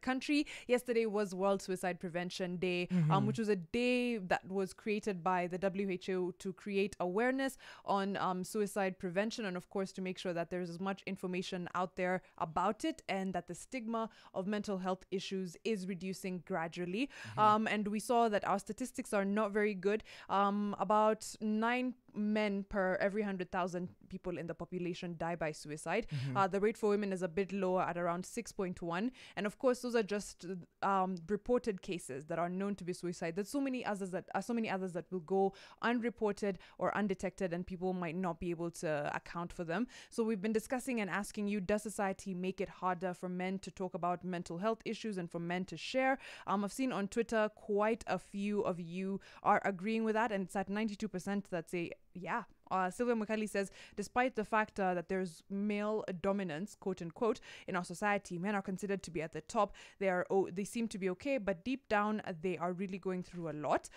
country. Yesterday was World Suicide Prevention Day, which was a day that was created by the WHO to create awareness on suicide prevention, and of course to make sure that there's as much information out there about it and that the stigma of mental health issues is reducing gradually. And we saw that our statistics are not very good. About 9 men per every 100,000 people in the population die by suicide. The rate for women is a bit lower at around 6.1, and of course those are just reported cases that are known to be suicide. There's so many others that will go unreported or undetected, and people might not be able to account for them. So we've been discussing and asking you, does society make it harder for men to talk about mental health issues and for men to share? I've seen on Twitter quite a few of you are agreeing with that, and it's at 92% that say yeah. Sylvia Mukali says, despite the fact that there's male dominance, quote unquote, in our society, men are considered to be at the top. They seem to be okay, but deep down they are really going through a lot.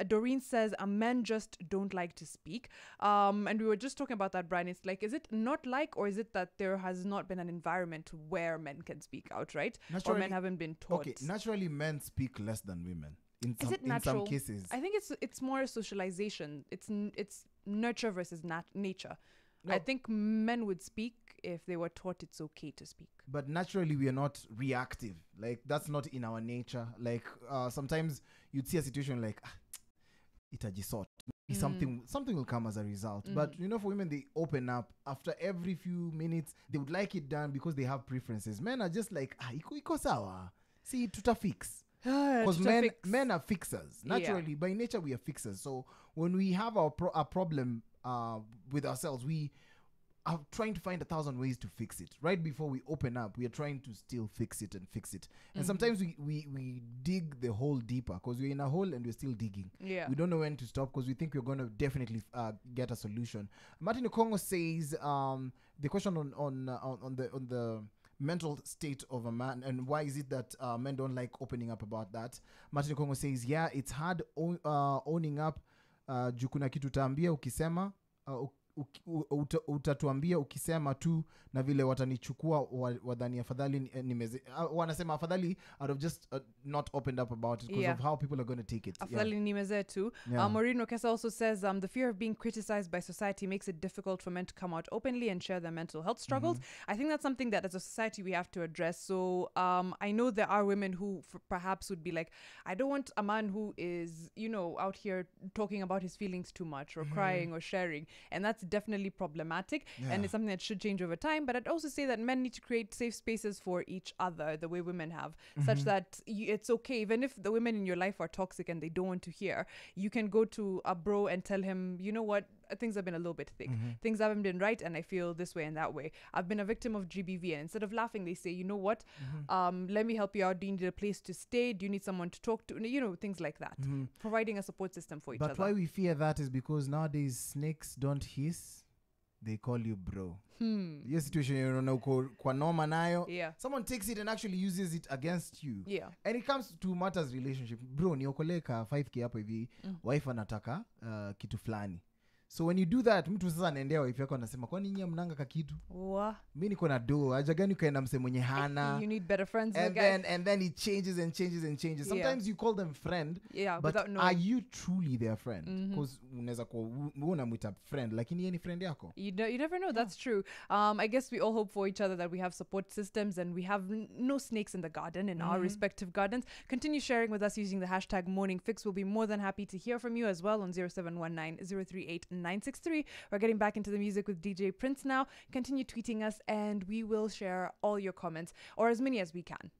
Doreen says, men just don't like to speak. And we were just talking about that, Brian. It's like, is it not like, or is it that there has not been an environment where men can speak out, right? Or men haven't been taught? Okay, naturally men speak less than women. Is it natural? In some cases, I think it's more socialization. It's nurture versus nature. No. I think men would speak if they were taught it's okay to speak. But naturally, we are not reactive. Like, that's not in our nature. Like, sometimes you'd see a situation like, itajisort. Something will come as a result. But, for women, they open up. After every few minutes, they would like it done because they have preferences. Men are just like, iko sawa. See, tutafix. Because men are fixers. Naturally, by nature, we are fixers. So when we have our problem with ourselves, we are trying to find 1,000 ways to fix it. Right before we open up, we are trying to still fix it. And sometimes we dig the hole deeper because we're in a hole and we're still digging. Yeah. We don't know when to stop because we think we're going to definitely get a solution. Martin Okongo says the question on the mental state of a man and why is it that men don't like opening up about that. Martin Kongo says, yeah, it's hard owning up juu kuna kitu utaambia ukisema utatuambia ukisema tu na vile watanichukua wadhani afadhali wanasema afadhali out of just not opened up about it because of how people are going to take it. Afadhali nimeze tu. Maureen Rokesa also says the fear of being criticized by society makes it difficult for men to come out openly and share their mental health struggles. I think that's something that as a society we have to address. So I know there are women who perhaps would be like, I don't want a man who is, out here talking about his feelings too much or crying or sharing. And that's definitely problematic and it's something that should change over time. But I'd also say that men need to create safe spaces for each other the way women have, such that it's okay, even if the women in your life are toxic and they don't want to hear, you can go to a bro and tell him, you know what, things have been a little bit thick. Things haven't been right and I feel this way and that way. I've been a victim of GBV, and instead of laughing they say, you know what, let me help you out. Do you need a place to stay? Do you need someone to talk to? Things like that. Providing a support system for each other. But why we fear that is because nowadays snakes don't hiss, they call you bro. Your situation kwa noma nayo, someone takes it and actually uses it against you. And it comes to matters relationship. Bro, niokoleka 5k hapo hivi, wife anataka kitu flani. So when you do that, mtu sasa anaendea wife yako anasema kwani nyinyi mnanga ka kitu? Mimi niko na do, haja gani ukaenda mse mwenye hana? You need better friends. And then it changes and changes and changes. Sometimes you call them friend, but are you truly their friend? Because unaweza kuwa unamwita friend lakini yeye ni friend yako. You never know. That's true. I guess we all hope for each other that we have support systems and we have no snakes in the garden, in our respective gardens. Continue sharing with us using the hashtag #MorningFix. We'll be more than happy to hear from you as well on 0719-038-963. We're getting back into the music with DJ Prince now. Continue tweeting us and we will share all your comments, or as many as we can.